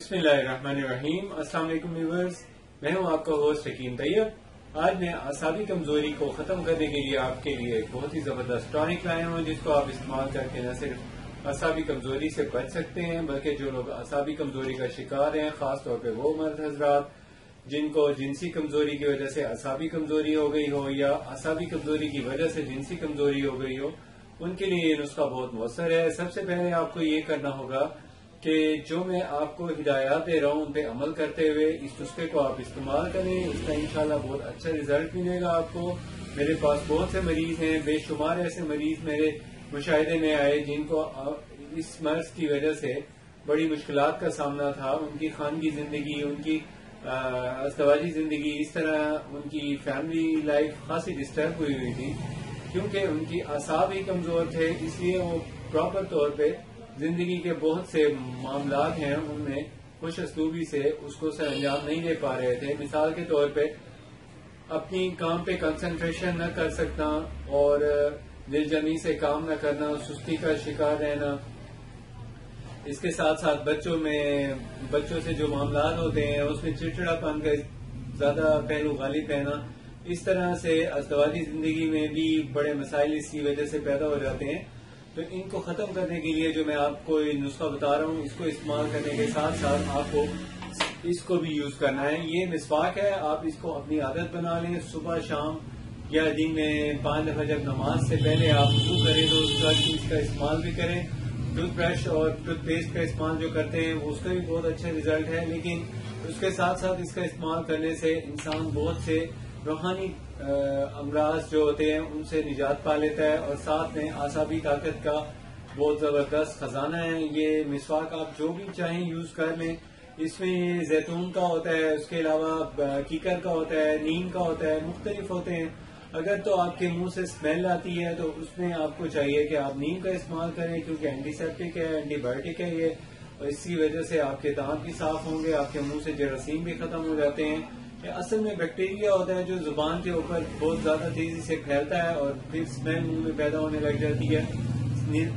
बिस्मिल्लाहिर्रहमानिर्रहीम। अस्सलाम वालेकुम व्यूअर्स, मैं हूं आपका होस्ट हकीम तैयब। आज मैं आसाबी कमजोरी को खत्म करने के लिए आपके लिए एक बहुत ही जबरदस्त टॉनिक लाया हूं, जिसको आप इस्तेमाल करके न सिर्फ आसाबी कमजोरी से बच सकते हैं, बल्कि जो लोग आसाबी कमजोरी का शिकार हैं, खासतौर पर वो मर्द हजरात जिनको जिनसी कमजोरी की वजह से आसाबी कमजोरी हो गई हो या आसाबी कमजोरी की वजह से जिनसी कमजोरी हो गई हो, उनके लिए ये नुस्खा बहुत मौसर है। सबसे पहले आपको ये करना होगा कि जो मैं आपको हिदायत दे रहा हूं उन पे अमल करते हुए इस नुस्खे को आप इस्तेमाल करें। इसका इंशाल्लाह बहुत अच्छा रिजल्ट मिलेगा आपको। मेरे पास बहुत से मरीज हैं, बेशुमार ऐसे मरीज मेरे मुशाहिदे में आए जिनको इस मर्ज की वजह से बड़ी मुश्किलात का सामना था। उनकी खानगी जिंदगी, उनकी अज़दवाजी जिंदगी, इस तरह उनकी फैमिली लाइफ खासी डिस्टर्ब हुई थी, क्योंकि उनकी असाब ही कमजोर थे। इसलिए वो प्रॉपर तौर पे जिंदगी के बहुत से मामलात हैं उनमें खुश असलूबी से उसको सर अंजाम नहीं दे पा रहे थे। मिसाल के तौर पे अपनी काम पे कंसंट्रेशन न कर सकना और दिलजमी से काम न करना, सुस्ती का शिकार रहना। इसके साथ साथ बच्चों से जो मामलात होते हैं उसमें चिड़चिड़ापन का ज्यादा पहलू गालिब रहना, इस तरह से अज़दवाजी जिंदगी में भी बड़े मसाइल इसकी वजह से पैदा हो जाते हैं। तो इनको खत्म करने के लिए जो मैं आपको ये नुस्खा बता रहा हूँ, इसको इस्तेमाल करने के साथ साथ आपको इसको भी यूज करना है। ये मिसवाक है, आप इसको अपनी आदत बना लें। सुबह शाम या दिन में 5 दफा जब नमाज से पहले आप वुज़ू करें तो इसका इस्तेमाल भी करें। टूथब्रश और टूथपेस्ट का इस्तेमाल जो करते हैं वो उसका भी बहुत अच्छा रिजल्ट है, लेकिन उसके साथ साथ इसका इस्तेमाल करने से इंसान बहुत से रूहानी अमराज जो होते हैं उनसे निजात पा लेता है और साथ में आसाबी ताकत का बहुत जबरदस्त खजाना है। ये मिसवाक आप जो भी चाहें यूज कर लें। इसमें जैतून का होता है, उसके अलावा कीकर का होता है, नीम का होता है, मुख्तलिफ होते हैं। अगर तो आपके मुंह से स्मेल आती है तो उसमें आपको चाहिए कि आप नीम का इस्तेमाल करें, क्योंकि एंटीसेप्टिक है, एंटीबायोटिक है ये, और इसकी वजह से आपके दांत भी साफ होंगे, आपके मुंह से जरासीम भी खत्म हो जाते हैं। असल में बैक्टीरिया होता है जो जुबान के ऊपर बहुत ज्यादा तेजी से फैलता है और फिर स्मेल मुंह में पैदा होने लग जाती है।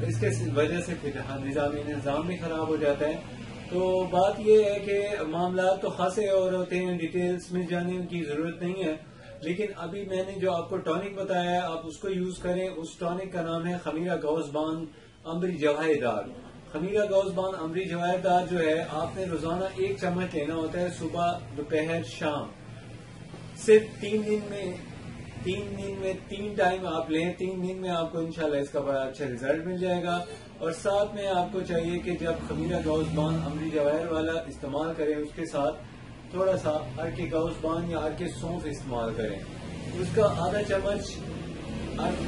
इसके वजह से फिर निजाम भी खराब हो जाता है। तो बात यह है कि मामला तो खासे और होते हैं, डिटेल्स में जाने की जरूरत नहीं है, लेकिन अभी मैंने जो आपको टॉनिक बताया है आप उसको यूज करें। उस टॉनिक का नाम है खमीरा गौसबान अमरी जवाहिरदार। खमीरा गौसबान अमरी जवाहिरदार जो है, आपने रोजाना 1 चम्मच लेना होता है, सुबह दोपहर शाम। सिर्फ 3 दिन में 3 टाइम आप लें। 3 दिन में आपको इंशाल्लाह इसका बड़ा अच्छा रिजल्ट मिल जाएगा। और साथ में आपको चाहिए कि जब खमीरा गौसबान अमरी जवाहिर वाला इस्तेमाल करें, उसके साथ थोड़ा सा अर्के गौसबान या अर्के सौंफ इस्तेमाल करें। उसका आधा चम्मच अर्क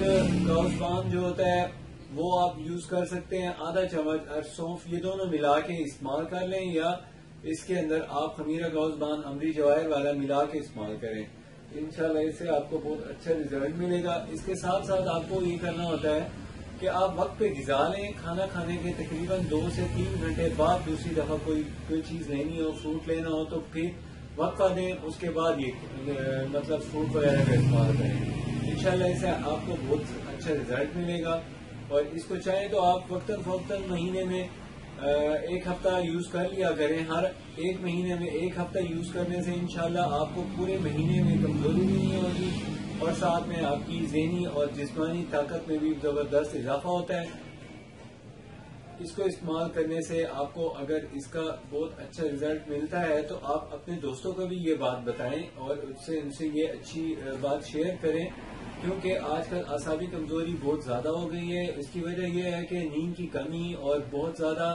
गौसबान जो होता है वो आप यूज कर सकते हैं, आधा चम्मच अर्क सौंफ, ये दोनों मिला के इस्तेमाल कर लें, या इसके अंदर आप खमीरा गौसबान अमरी जवाहिर वाला मिला के इस्तेमाल करें। इंशाल्लाह इससे आपको बहुत अच्छा रिजल्ट मिलेगा। इसके साथ साथ आपको ये करना होता है कि आप वक्त पे गिजा लें। खाना खाने के तकरीबन 2 से 3 घंटे बाद दूसरी दफा कोई चीज लेनी हो, फ्रूट लेना हो, तो फिर वक्फा दें, उसके बाद ये मतलब फ्रूट वगैरह का इस्तेमाल करें। इंशाल्लाह इससे आपको बहुत अच्छा रिजल्ट मिलेगा। और इसको चाहे तो आप वक्तन महीने में 1 हफ्ता यूज कर लिया करें। हर 1 महीने में 1 हफ्ता यूज करने से इंशाल्लाह आपको पूरे महीने में कमजोरी भी नहीं होगी और साथ में आपकी ज़हनी और जिस्मानी ताकत में भी जबरदस्त इजाफा होता है। इसको इस्तेमाल करने से आपको अगर इसका बहुत अच्छा रिजल्ट मिलता है तो आप अपने दोस्तों को भी ये बात बताएं और उनसे ये अच्छी बात शेयर करें, क्योंकि आजकल आसाबी कमजोरी बहुत ज्यादा हो गई है। इसकी वजह यह है कि नींद की कमी और बहुत ज्यादा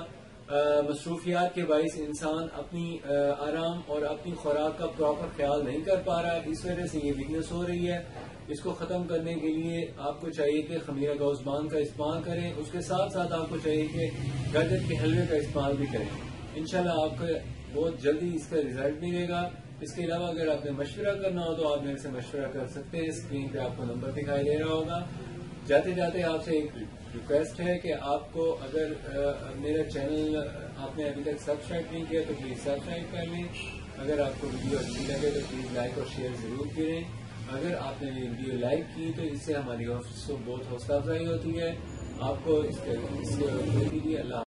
मसरूफियात के बाइस इंसान अपनी आराम और अपनी खुराक का प्रॉपर ख्याल नहीं कर पा रहा है। इस वजह से ये वीकनेस हो रही है। इसको खत्म करने के लिए आपको चाहिए कि खमीरा गौसबान का इस्तेमाल करें। उसके साथ साथ आपको चाहिए कि गाजर के हलवे का इस्तेमाल भी करें। इंशाल्लाह आपको बहुत जल्दी इसका रिजल्ट मिलेगा। इसके अलावा अगर आपने मशवरा करना हो तो आप मेरे से मशवरा कर सकते हैं। स्क्रीन पे आपको नंबर दिखाई दे रहा होगा। जाते जाते आपसे एक रिक्वेस्ट है कि आपको अगर मेरा चैनल आपने अभी तक सब्सक्राइब नहीं किया तो प्लीज सब्सक्राइब कर लें। अगर आपको वीडियो अच्छी लगे तो प्लीज लाइक और शेयर जरूर करें। अगर आपने ये वीडियो लाइक की तो इससे हमारी बहुत हौसला अफजाई होती है। आपको इसके लिए अल्लाह